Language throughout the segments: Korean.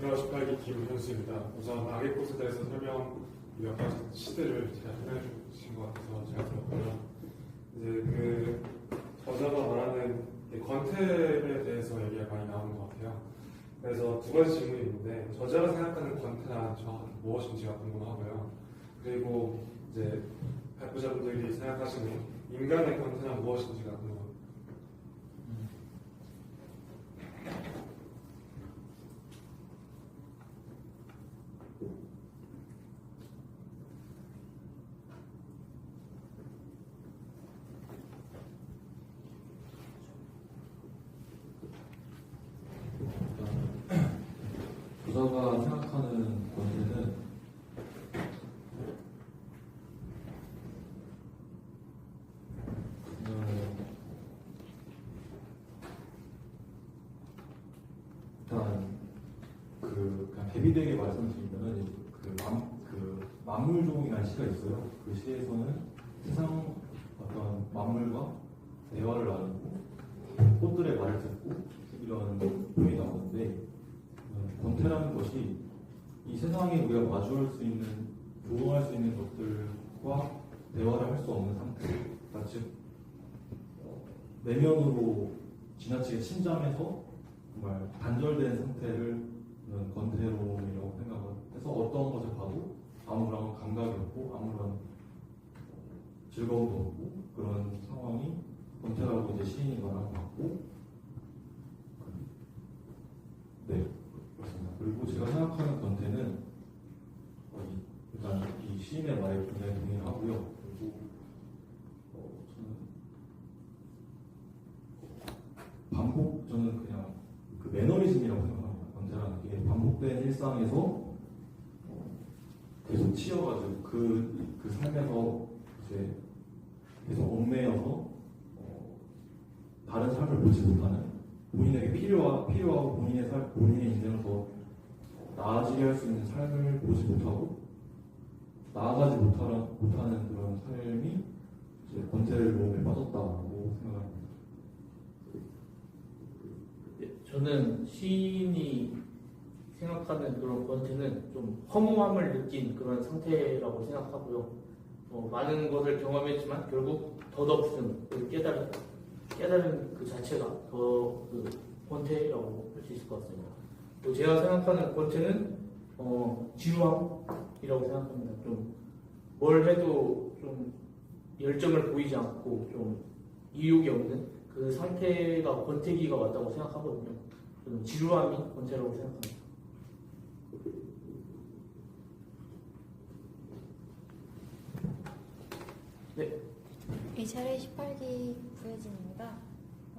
부서 18기 김현수입니다. 우선 아기꽃에 대해서 설명 몇 가지 시들을 잘 해주신 것 같아서 잘 들었고요. 이제 그 저자가 말하는 권태에 대해서 얘기가 많이 나오는 것 같아요. 그래서 두 가지 질문이 있는데 저자가 생각하는 권태란 정확히 무엇인지가 궁금하고요. 그리고 이제 발표자분들이 생각하시는 인간의 권태란 무엇인지가 궁금합니다. 저자가 생각하는 권태는 일단 그냥 대비되게 말씀드리면은 그 만물종이라는 시가 있어요. 그 시에서는 세상 어떤 만물과 대화를 나누고 꽃들의 말을 듣고 이런 표현이 나오는데 권태라는 것이 이 세상에 우리가 마주할 수 있는, 조롱할 수 있는 것들과 대화를 할 수 없는 상태, 그러니까 즉 내면으로 지나치게 침잠해서 정말 단절된 상태를 권태로움이라고 생각을 해서 어떤 것을 봐도 아무런 감각이 없고 아무런 즐거움도 없고 그런 상황이 권태라고 이제 시인이 말한 것 같고, 네. 그리고 제가 생각하는 권태는 일단 이 시인의 말에 굉장히 동의하고요. 그리고 저는 그냥 그 매너리즘이라고 생각합니다. 권태라는 게 반복된 일상에서 계속 치여가지고 그 삶에서 이제 계속 얽매여서 다른 삶을 보지 못하는, 본인에게 필요하고 본인의 인생을 더 나아지게 할 수 있는 삶을 보지 못하고 나아가지 못하는 그런 삶이 이제 권태로움에 빠졌다고 생각합니다. 저는 시인이 생각하는 그런 권태는 좀 허무함을 느낀 그런 상태라고 생각하고요. 많은 것을 경험했지만 결국 덧없음, 깨달은 그 자체가 더 그 권태라고 할 수 있을 것 같습니다. 또 제가 생각하는 권태는 지루함이라고 생각합니다. 좀 뭘 해도 좀 열정을 보이지 않고 좀 의욕이 없는 그 상태가 권태기가 맞다고 생각하거든요. 저는 지루함이 권태라고 생각합니다. 네. HRA 18기 구혜진입니다.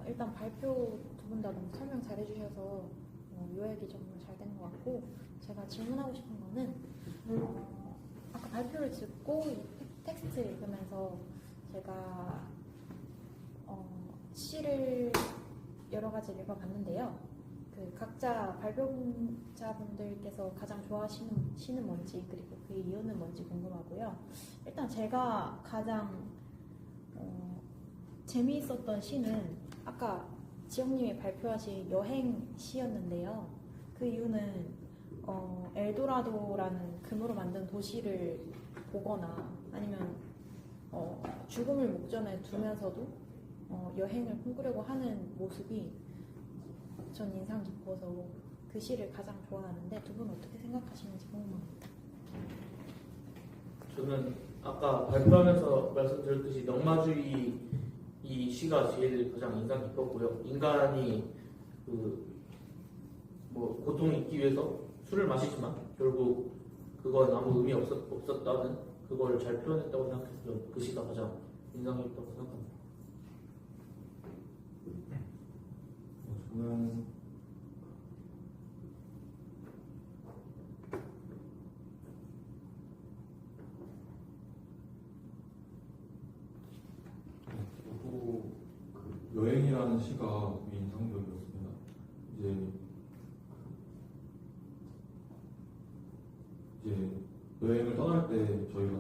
일단 발표 두 분 다 너무 설명 잘 해주셔서 요약이 정말 잘 된 것 같고, 제가 질문하고 싶은 거는 아까 발표를 듣고 이 텍스트를 읽으면서 제가 시를 여러 가지 읽어봤는데요. 그 각자 발표자분들께서 가장 좋아하시는 시는 뭔지, 그리고 그 이유는 뭔지 궁금하고요. 일단 제가 가장 재미있었던 시는 아까 지영님이 발표하신 여행 시였는데요. 그 이유는 엘도라도라는 금으로 만든 도시를 보거나 아니면 죽음을 목전에 두면서도 여행을 꿈꾸려고 하는 모습이 전 인상 깊어서 그 시를 가장 좋아하는데, 두 분 어떻게 생각하시는지 궁금합니다. 저는 아까 발표하면서 말씀드렸듯이 넉마주의 이 시가 제일 가장 인상 깊었고요. 인간이 고통을 잊기 위해서 술을 마시지만 결국 그건 아무 의미 없었다는 그걸 잘 표현했다고 생각해서 그 시가 가장 인상 깊다고 생각합니다. 저는 여행이라는 시가 인상적이었습니다. 이제 여행을 떠날 때 저희가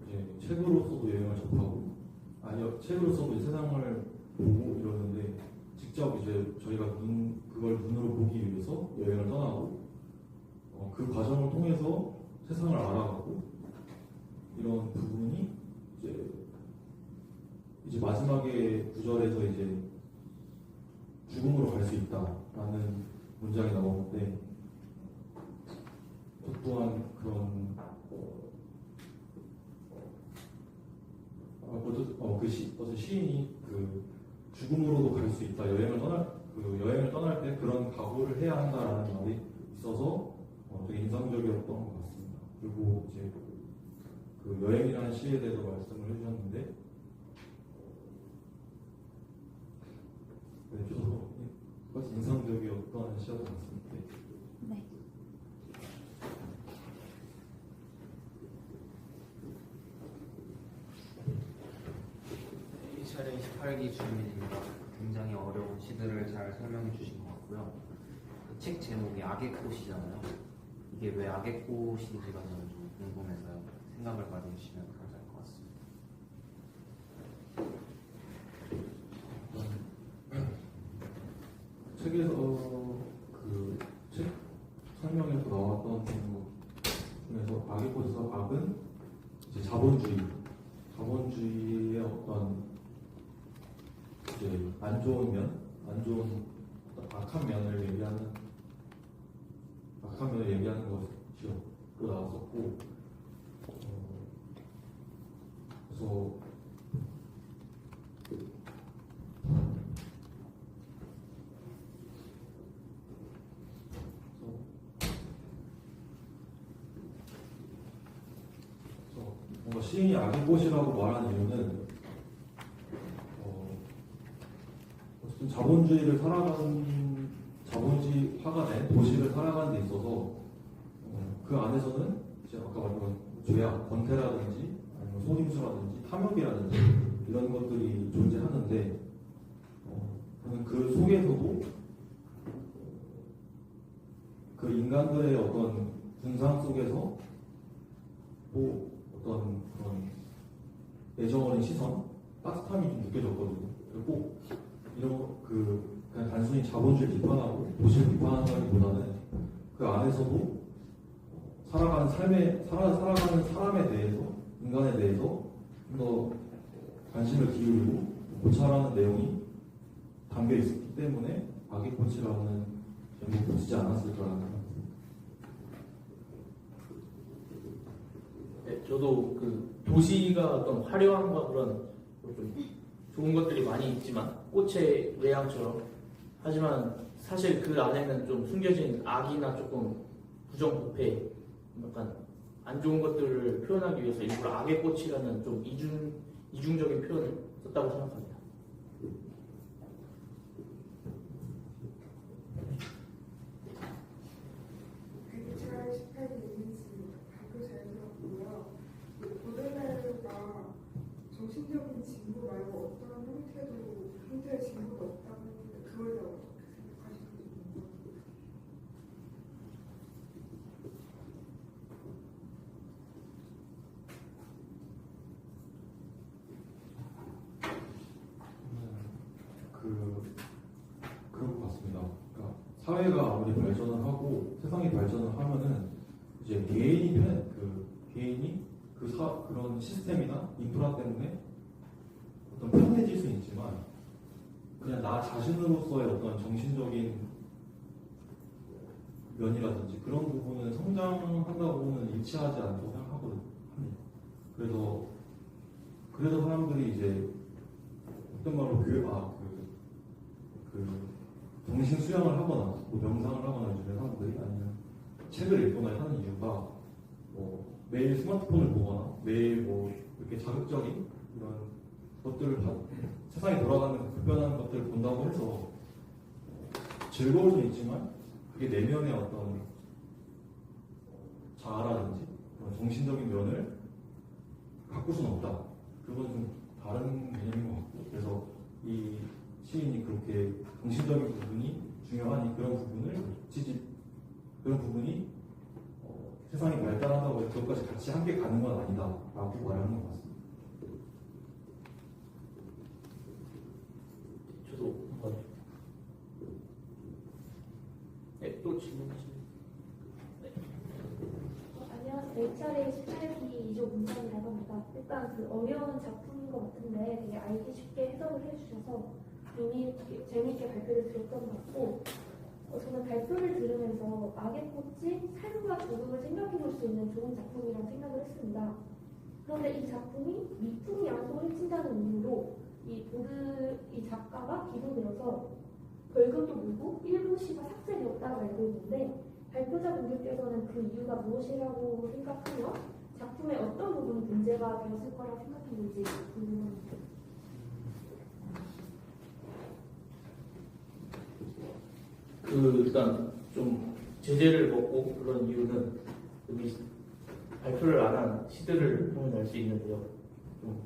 이제 책으로서도 여행을 접하고, 책으로서도 세상을 보고 이러는데, 직접 이제 저희가 그걸 눈으로 보기 위해서 여행을 떠나고, 그 과정을 통해서 세상을 알아가고 이런 부분이 이제 마지막에 구절에서 이제 죽음으로 갈 수 있다라는 문장이 나오는데 저 또한 그런 어떤 시인이 그 죽음으로도 갈 수 있다 여행을 떠날 때 그런 각오를 해야 한다라는 말이 있어서 되게 인상적이었던 것 같습니다. 그리고 이제 그 여행이라는 시에 대해서 말씀을 해주셨는데 네, 저도 똑같이 인상적이었던 시였던 것 같습니다. 네. 이 차례 18기 주민입니다. 굉장히 어려운 시들을 잘 설명해 주신 것 같고요. 그 책 제목이 악의 꽃이잖아요. 이게 왜 악의 꽃인지가 저는 좀 궁금해서요. 생각을 많이 해주시면 감사할 것 같습니다. 책에서 그 책 설명에서 나왔던 것 중에서 악의 꽃에서 악은 이제 자본주의의 어떤 이제 안 좋은 악한 면을 얘기하는 것이요 또 나왔었고 그래서 뭔가 시인이 악의 꽃이라고 말하는 이유는 어쨌든 자본주의화가 된 도시를 살아가는 데 있어서 그 안에서는 이제 아까 말한 죄악, 권태라든지 아니면 속임수라든지 탐욕이라든지 이런 것들이 존재하는데 저는 그 속에서도 그 인간들의 어떤 군상 속에서 또 어떤 그런 애정 어린 시선, 따뜻함이 좀 느껴졌거든요. 그리고 그냥 단순히 자본주의 비판하고 도시를 비판한다기보다는 그 안에서도 살아가는 사람에 대해서, 인간에 대해서 좀 더 관심을 기울이고 고찰하는 내용이 담겨 있었기 때문에 악의 꽃이라는 제목을 붙이지 않았을까라는 생각입니다. 네, 저도 그 도시가 어떤 화려함과 그런 좀 좋은 것들이 많이 있지만 꽃의 외향처럼 하지만 사실 그 안에는 좀 숨겨진 악이나 조금 부정부패 약간 안 좋은 것들을 표현하기 위해서 일부러 악의 꽃이라는 좀 이중적인 표현을 썼다고 생각합니다. 잘 18기 이민수입니다. 발표 잘 들었고요. 보들레르가 정신적인 진보 말고 어떤 형태의 진보도 없다고 했는데 그걸 어떻게 생각하시는지 궁금합니다. 그럴 것 같습니다. 그러니까 사회가 아무리 발전을 하고 세상이 발전을 하면은 이제 개인이 그런 시스템이나 인프라 때문에 어떤 편해질 수는 있지만 그냥 나 자신으로서의 어떤 정신적인 면이라든지 그런 부분은 성장한다고는 일치하지 않다고 생각하거든요. 그래서 사람들이 이제 어떤 말로 정신 수양을 하거나 뭐 명상을 하거나 요즘에 사람들이 아니면 책을 읽거나 하는 이유가 매일 스마트폰을 보거나 매일 이렇게 자극적인 이런 것들을 세상에 돌아가는 불편한 것들을 본다고 해서 즐거울 수 있지만 그게 내면의 어떤 자아라든지 그런 정신적인 면을 바꿀 수는 없다. 그건 좀 다른 개념인 것 같고 그래서 이 시인이 그렇게 정신적인 부분이 중요하니 그런 부분이 세상이 발달한다고 해서 그것까지 같이 함께 가는 건 아니다라고 말하는 것 같습니다. 저도 한번 네, 또 질문하시면 네. 차례 18기 2조 문장이라고 합니다. 일단 그 어려운 작품인 것 같은데 되게 알기 쉽게 해석을 해주셔서 재미있게 발표를 들었던 것 같고 저는 발표를 들으면서 악의 꽃이 삶과 죽음을 생각해 볼 수 있는 좋은 작품이라고 생각을 했습니다. 그런데 이 작품이 미풍 양속을 해친다는 이유로 이 작가가 기소되어서 벌금도 물고 일부 시가 삭제되었다고 알고 있는데 발표자분들께서는 그 이유가 무엇이라고 생각하며 작품의 어떤 부분이 문제가 되었을 거라고 생각했는지 궁금합니다. 일단 좀 제재를 먹고 그런 이유는 여기 발표를 안 한 시들을 보면 알 수 있는데요. 좀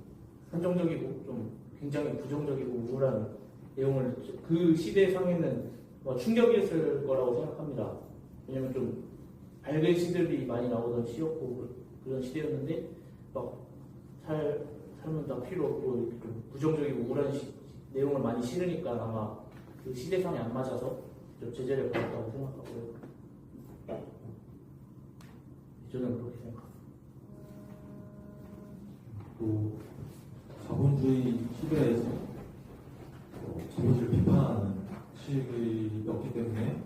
한정적이고 좀 굉장히 부정적이고 우울한 내용을 그 시대상에는 충격이었을 거라고 생각합니다. 왜냐면 좀 밝은 시들이 많이 나오던 시였고 그런 시대였는데 막 삶은 다 필요 없고 이렇게 좀 부정적이고 우울한 내용을 많이 실으니까 아마 그 시대상에 안 맞아서 좀 제재를 받았다고 생각하고요. 저는 그렇게 생각합니다. 또 자본주의 시대에서 자본주의를 비판하는 시기였기 때문에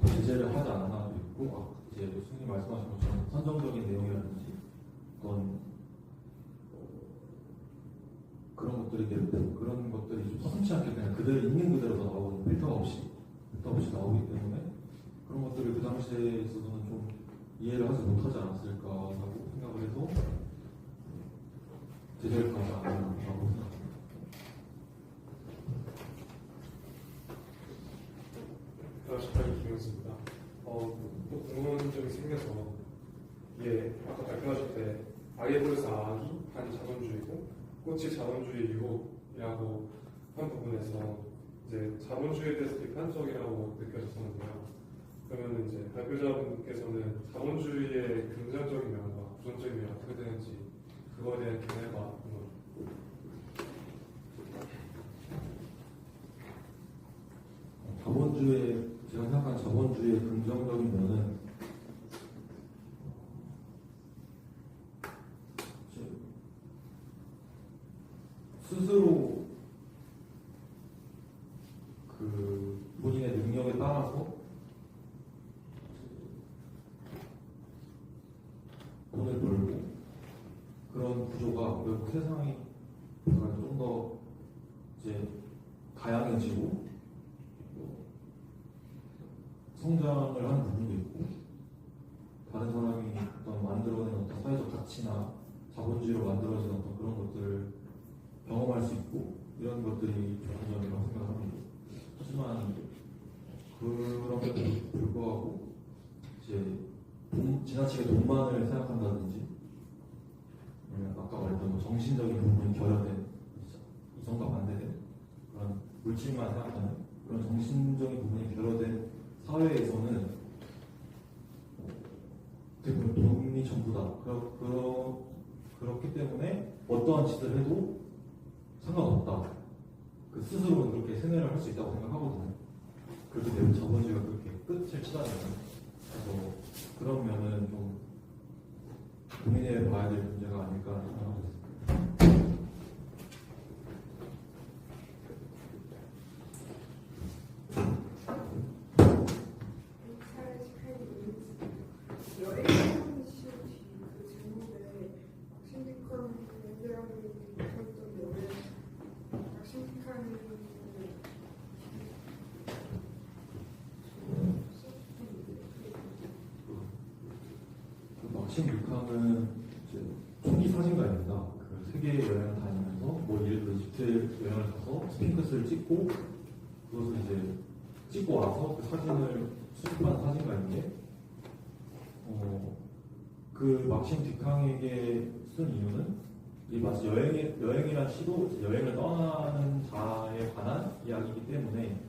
이제 제재를 하지 않아도 있고 이제 교수님 말씀하신 것처럼 선정적인 내용이라든지 어떤 그런 것들이 좀 서슴지 않게 그냥 그대로 있는 그대로 다 나오고 필터 없이 나오기 때문에 그런 것들을 그 당시에 있어서는 좀 이해를 하지 못하지 않았을까라고 생각을 해서 제재를 가지 않았다고 생각합니다. 잘 들었습니다. 또 궁금한 점이 생겨서 이게 아까 발표하실 때 아이에볼에서 악이 반 자본주의고 꽃이 자본주의 유혹이라고 한 부분에서 이제 자본주의에 대해서 비판적이라고 느껴졌었는데요. 그러면 이제 발표자분께서는 자본주의의 긍정적인 면과 부정적인 면이 어떻게 되는지 그거에 대한 견해가 제가 생각한 자본주의의 긍정적인 면은 스스로 그 본인의 능력에 따라서 돈을 벌고 그런 구조가 결국 세상이 좀 더 이제 다양해지고 성장을 하는 부분도 있고 다른 사람이 어떤 만들어낸 어떤 사회적 가치나 자본주의로 만들어진 어떤 그런 것들을 경험할 수 있고 이런 것들이 좋은 점이라고 생각합니다. 하지만 그럼에도 불구하고 이제 지나치게 돈만을 생각한다든지 아까 말했던 뭐 정신적인 부분이 결여된 이성과 반대된 그런 물질만 생각하는 그런 정신적인 부분이 결여된 사회에서는 대부분 돈이 전부다. 그렇기 때문에 어떠한 짓을 해도 상관없다. 그 스스로는 그렇게 세뇌를 할 수 있다고 생각하거든요. 그렇기 때문에 자본주의가 그렇게 끝을 치닫는 그래서 그런 면은 좀 고민해 봐야 될 문제가 아닐까 생각하고 있습니다. 여행하는 시 그 제목에 막신디칸 얘기하고 있었던 여행 막신디칸이 막신 류캉은 초기 사진가입니다. 그 세계 여행을 다니면서 뭐 예를 들어 이집트 여행을 가서 스핑크스를 찍고 그것을 이제 찍고 와서 그 사진을 수집하는 사진가인데 그 막신 듀캉에게 쓴 이유는 이 마치 여행이란 시도 여행을 떠나는 자에 관한 이야기이기 때문에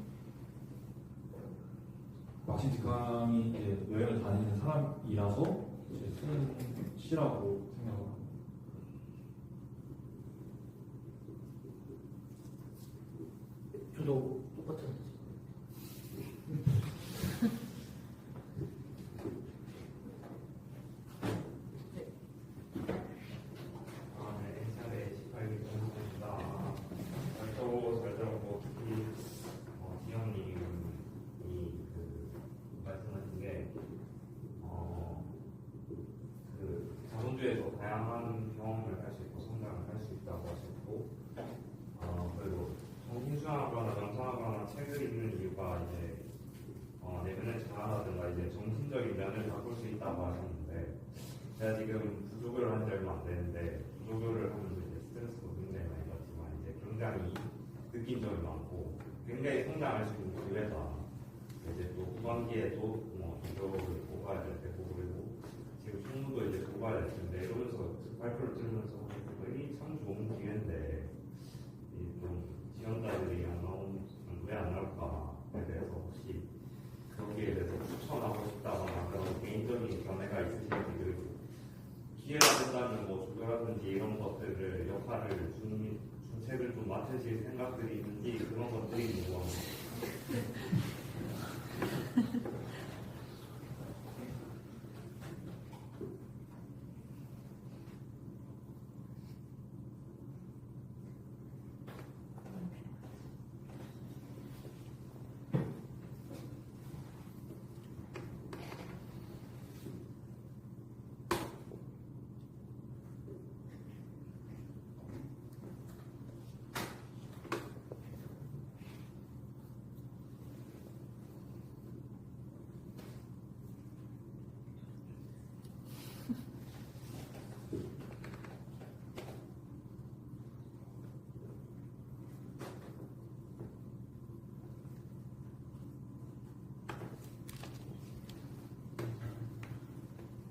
막신 듀캉이 이제 여행을 다니는 사람이라서 이제 쓰는 시라고 생각합니다. 저도 똑같은 공부하거나 명상하거나 책을 읽는 이유가 이제 내면의 자아라든가 이제 정신적인 면을 바꿀 수 있다고 하셨는데 제가 지금 부조교를 한 지 얼마 안 되는데 부조교를 하면서 이제 스트레스도 굉장히 많이 받지만 이제 굉장히 느낀 점이 많고 굉장히 성장할 수 있는 기회다. 이제 또 후반기에도 뭐 종교를 뽑아야 될 때고 그리고 지금 총무도 이제 뽑아야 될 텐데 이러면서 발표를 들으면서 이 참 좋은 기회인데 이 좀 지원자들이 안 나오면 왜 안 나올까에 대해서 혹시 거기에 대해서 추천하고 싶다거나 그런 개인적인 견해가 있으신지 그리고 기회가 된다면 뭐 조교라든지 이런 것들을 역할을 준책을 좀 맡으실 생각들이 있는지 그런 것들이 궁금합니다.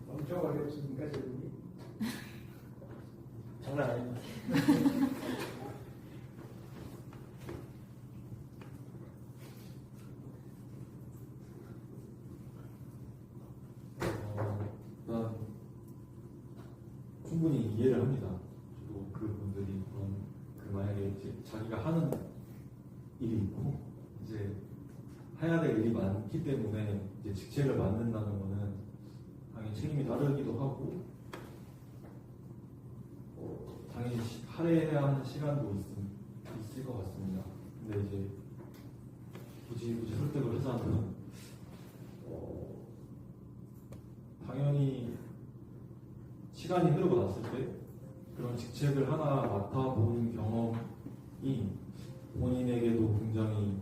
엄청 어렵습니까, 질문이? 장난 아닙니다. 일단 충분히 이해를 합니다. 저도 그분들이 만약에 이제 자기가 하는 일이 있고 이제 해야 될 일이 많기 때문에 이제 직책을 맡는다는 거는 당연히 책임이 다르기도 하고 당연히 할애해야 하는 시간도 있을 것 같습니다. 근데 이제 굳이 설득을 하자면 당연히 시간이 흐르고 났을 때 그런 직책을 하나 맡아본 경험이 본인에게도 굉장히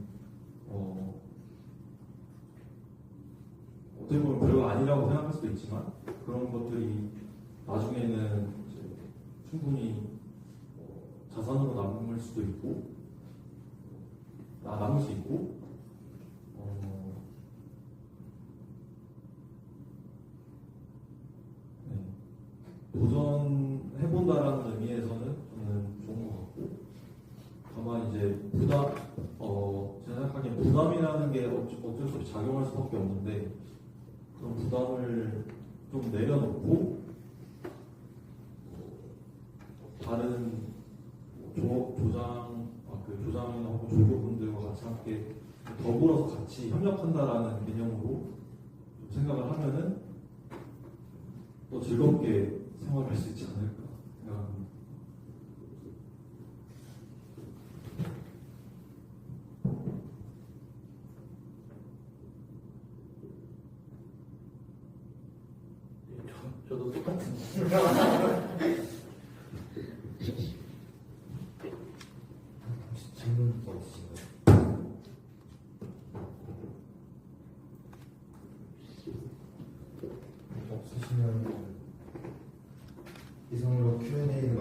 어떻게 보면 별거 아니라고 생각할 수도 있지만 그런 것들이 나중에는 이제 충분히 자산으로 남을 수도 있고 남을 수 있고 도전해본다라는 의미에서는 저는 좋은 것 같고 다만 이제 제가 생각하기엔 부담이라는 게 어쩔 수 없이 작용할 수밖에 없는데 그런 부담을 좀 내려놓고 다른 조장이나 혹은 조교분들과 같이 함께 더불어서 같이 협력한다라는 개념으로 좀 생각을 하면은 또 즐겁게 생활할 수 있지 않을까 생각합니다. 저도 똑같은. 질문 없으신가요? 없으시면 이상으로 Q&A를